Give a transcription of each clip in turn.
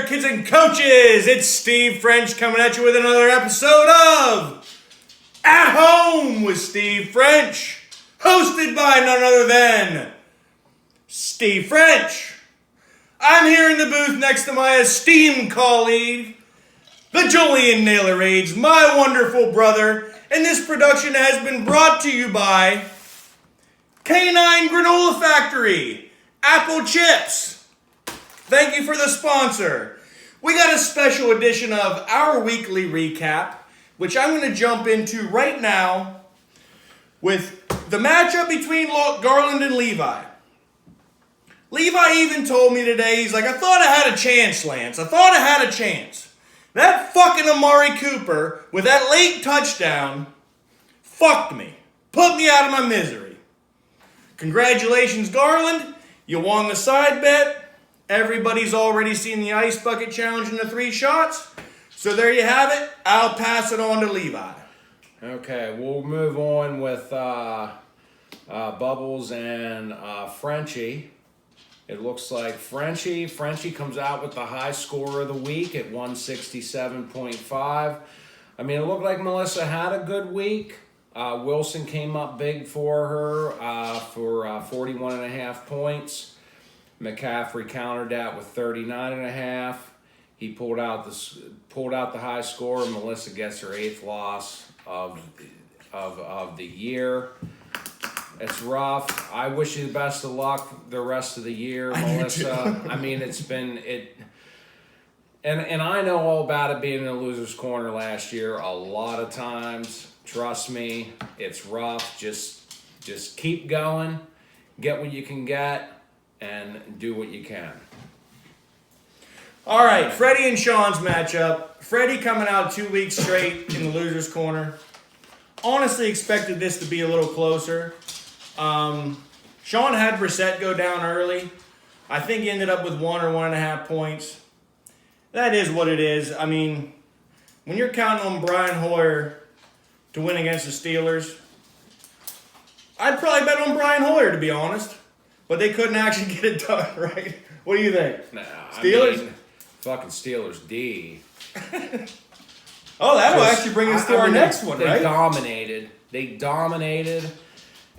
kids and coaches. It's Steve French coming at you with another episode of At Home with Steve French, hosted by none other than Steve French. I'm here in the booth next to my esteemed colleague, the Julian Naylor Rage, my wonderful brother, and this production has been brought to you by K9 Granola Factory, Apple Chips. Thank you for the sponsor. We got a special edition of our weekly recap, which I'm going to jump into right now with the matchup between Garland and Levi. Levi even told me today, he's like, I thought I had a chance, Lance. I thought I had a chance. That fucking Amari Cooper with that late touchdown fucked me. Put me out of my misery. Congratulations, Garland. You won the side bet. Everybody's already seen the Ice Bucket Challenge in the 3 shots. So there you have it. I'll pass it on to Levi. Okay, we'll move on with Bubbles and Frenchie. It looks like Frenchie comes out with the high score of the week at 167.5. I mean, it looked like Melissa had a good week. Wilson came up big for her for 41.5 points. McCaffrey countered that with 39.5. He pulled out the high score. Melissa gets her 8th loss of the year. It's rough. I wish you the best of luck the rest of the year, Melissa. I mean, it's been it. And I know all about it being in a loser's corner last year a lot of times. Trust me, it's rough. Just keep going, get what you can get, and do what you can. All right, Freddie and Sean's matchup. Freddie coming out 2 weeks straight in the loser's corner. Honestly expected this to be a little closer. Sean had Brissett go down early. I think he ended up with 1 or 1.5 points. That is what it is. I mean, when you're counting on Brian Hoyer to win against the Steelers, I'd probably bet on Brian Hoyer, to be honest. But they couldn't actually get it done, right? What do you think? Nah, Steelers? I mean, fucking Steelers D. Oh, that'll actually bring us to our next one, right? They dominated.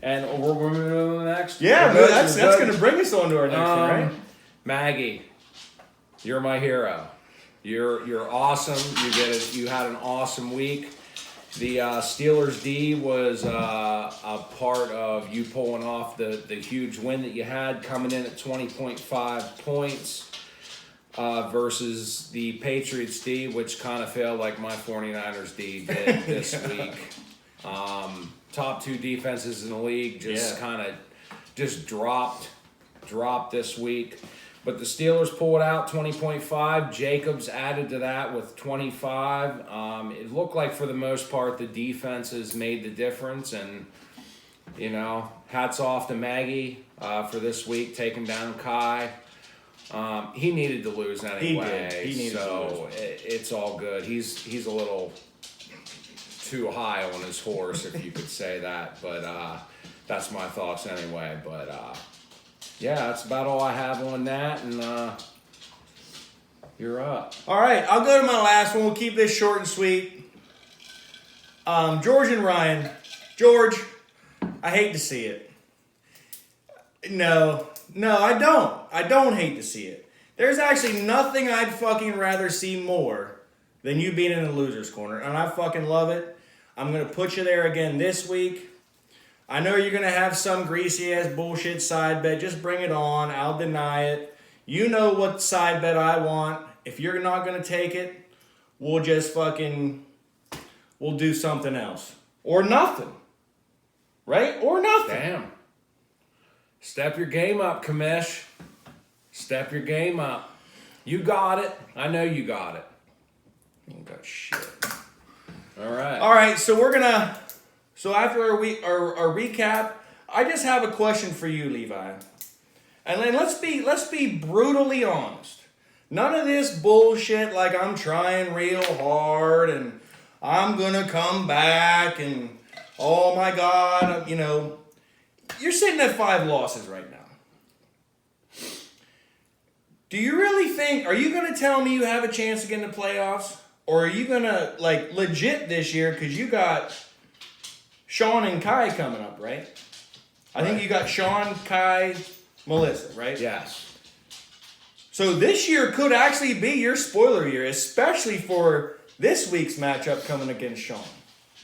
And we're moving to the next. Yeah, that's going to bring us on to our next one, right? Maggie, you're my hero. You're awesome. You had an awesome week. The Steelers D was a part of you pulling off the huge win that you had, coming in at 20.5 points versus the Patriots D, which kind of failed like my 49ers D did this week. Top 2 defenses in the league just dropped this week. But the Steelers pulled out 20.5. Jacobs added to that with 25. It looked like for the most part the defenses made the difference. And, hats off to Maggie for this week, taking down Kai. He needed to lose anyway. He needed to lose. It's all good. He's a little too high on his horse, if you could say that. But that's my thoughts anyway. But... yeah, that's about all I have on that, and you're up. All right, I'll go to my last one. We'll keep this short and sweet. George and Ryan. George, I hate to see it. No, I don't. I don't hate to see it. There's actually nothing I'd fucking rather see more than you being in the loser's corner, and I fucking love it. I'm going to put you there again this week. I know you're going to have some greasy-ass bullshit side bet. Just bring it on. I'll deny it. You know what side bet I want. If you're not going to take it, we'll do something else. Or nothing. Right? Or nothing. Damn. Step your game up, Kamish. Step your game up. You got it. I know you got it. You ain't got shit. All right. All right, so we're going to... So after our recap, I just have a question for you, Levi. And then let's be brutally honest. None of this bullshit like I'm trying real hard and I'm gonna come back and oh my God, you're sitting at 5 losses right now. Do you really think, are you going to tell me you have a chance to get in the playoffs? Or are you going to, like, legit this year, because you got Sean and Kai coming up, right? I think you got Sean, Kai, Melissa, right? Yes. So this year could actually be your spoiler year, especially for this week's matchup coming against Sean.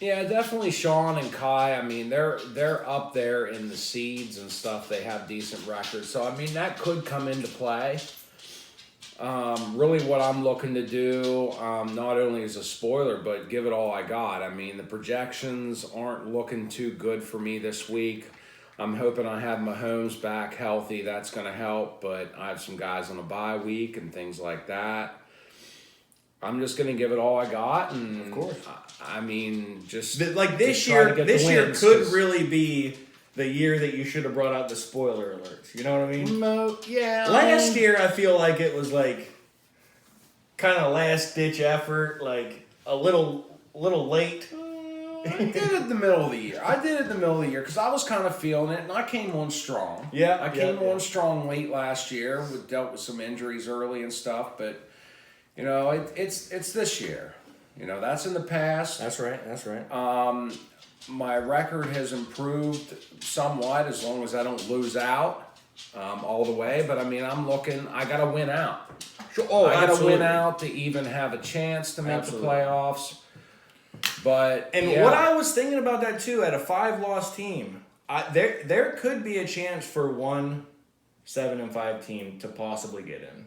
Yeah, definitely Sean and Kai. I mean, they're up there in the seeds and stuff. They have decent records. So, I mean, that could come into play. Really what I'm looking to do, not only as a spoiler, but give it all I got. I mean, the projections aren't looking too good for me this week. I'm hoping I have Mahomes back healthy. That's going to help, but I have some guys on a bye week and things like that. I'm just going to give it all I got, and of course, I mean, just like this year. This year could really be the year that you should have brought out the spoiler alerts. You know what I mean? Yeah. Last year, I feel like it was like kind of last ditch effort, like a little late. I did it in the middle of the year. Because I was kind of feeling it, and I came on strong. Yeah, I came on strong late last year. We dealt with some injuries early and stuff, but you know, it's this year. You know, that's in the past. That's right. My record has improved somewhat as long as I don't lose out all the way. But I mean, I got to win out. Sure. Oh, I got to win out to even have a chance to make the playoffs. But what I was thinking about that too, at a 5-loss team, there could be a chance for one 7-5 team to possibly get in.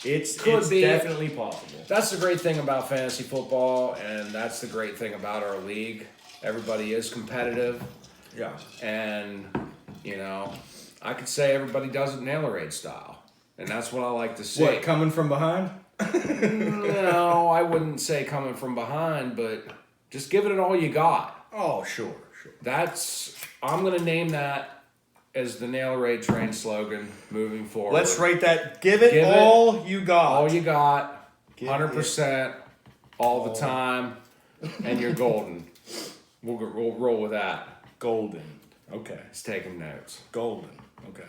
It's definitely possible. That's the great thing about fantasy football, and that's the great thing about our league. Everybody is competitive. Yeah. And, you know, I could say everybody does it Nail Raid style. And that's what I like to see. What, coming from behind? No, I wouldn't say coming from behind, but just giving it all you got. Oh, sure. I'm going to name that as the Nail Raid Train slogan moving forward. Let's rate that. Give it all you got. All you got, 100%, all the time, and you're golden. We'll roll with that. Golden. Okay. It's taking notes. Golden. Okay.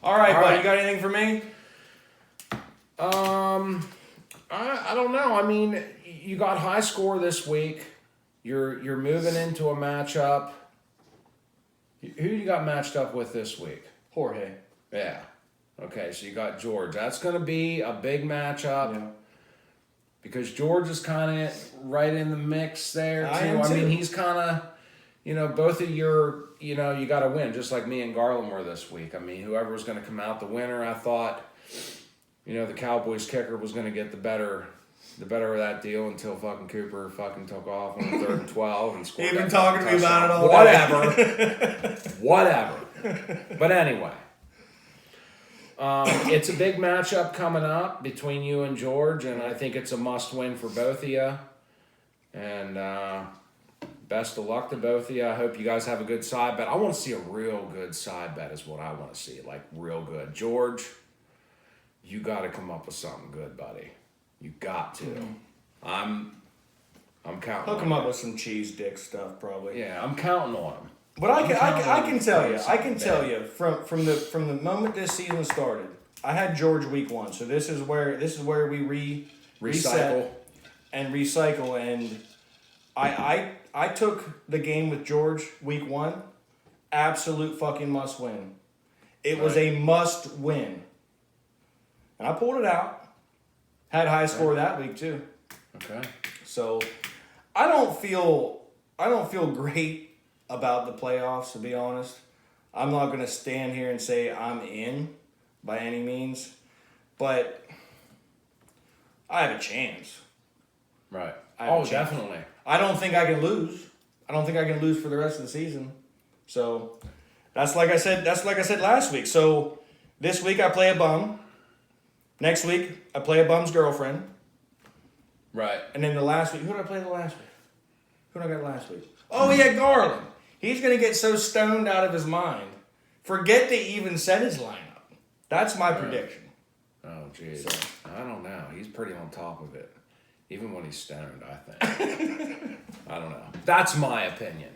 All right, buddy. You got anything for me? I don't know. I mean, you got high score this week. You're moving into a matchup. Who you got matched up with this week? Jorge. Yeah. Okay, so you got George. That's going to be a big matchup. Yeah. Because George is kind of right in the mix there, too. I mean, he's kind of, you know, both of your, you know, you got to win, just like me and Garland were this week. I mean, whoever was going to come out the winner, I thought, you know, the Cowboys kicker was going to get the better of that deal until fucking Cooper fucking took off on the 3rd and 12 and scored. You've been talking to me about it all day. Whatever. But anyway, it's a big matchup coming up between you and George, and I think it's a must-win for both of you. And best of luck to both of you. I hope you guys have a good side bet. I want to see a real good side bet is what I want to see, like real good. George, you got to come up with something good, buddy. You got to. I'm counting. Hook him up with some cheese dick stuff, probably. Yeah, I'm counting on him. But I can tell you from the moment this season started, I had George week 1, so this is where we recycle and recycle, and I took the game with George week 1, absolute fucking must win. It was a must win, and I pulled it out. Had high score that week too. Okay. So I don't feel great about the playoffs, to be honest. I'm not going to stand here and say I'm in by any means, but I have a chance. Right. Definitely. I don't think I can lose. I don't think I can lose for the rest of the season. So that's like I said last week. So this week I play a bum. Next week I play a bum's girlfriend. Right. And then the last week, who did I play the last week? Who did I get last week? Oh, yeah, Garland. He's going to get so stoned out of his mind. Forget to even set his lineup. That's my prediction. Oh, jeez. So, I don't know. He's pretty on top of it. Even when he's stoned, I think. I don't know. That's my opinion.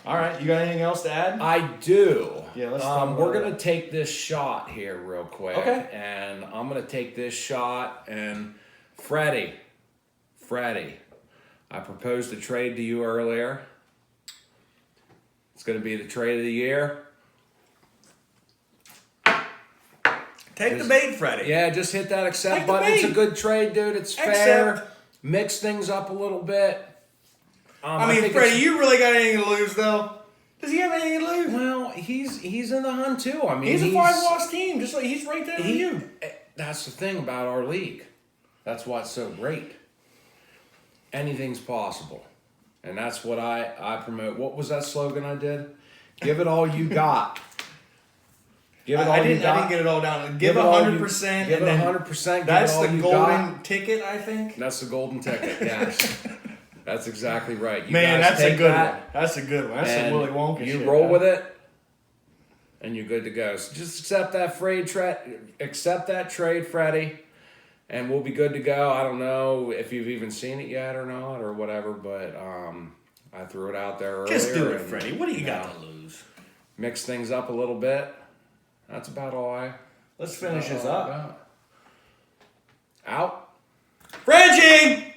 All right, you got anything else to add? I do. Yeah, let's talk about we're that. gonna take this shot here real quick. Okay. And I'm gonna take this shot, and Freddie, I proposed a trade to you earlier. It's gonna be the trade of the year. Take the bait, Freddie. Yeah, just hit that accept Take the button. It's a bait. good trade, dude. It's Accept. fair. Mix things up a little bit. I mean, think Freddie, it's- you really got anything to lose, though? Does he have anything to lose? Well, he's in the hunt too. I mean, He's a 5-loss team, just like he's right there with you. That's the thing about our league. That's what's so great. Anything's possible, and that's what I promote. What was that slogan I did? Give it all you got. Give it all I you didn't got. get it all down. Give it all you- 100%. Give it and then 100%. That's give it all the you golden got. ticket, I think. That's the golden ticket. Yes, that's exactly right. You Man, guys that's a take good that, one. That's a good one. That's some and Willy Wonka you shit. roll man. with it, and you're good to go. So just accept that trade, Freddie, and we'll be good to go. I don't know if you've even seen it yet or not or whatever, but I threw it out there earlier. Just do it, and, Freddie. What do you know, got to lose? Mix things up a little bit. That's about all Let's finish this all I up. got. Out. Frenchie!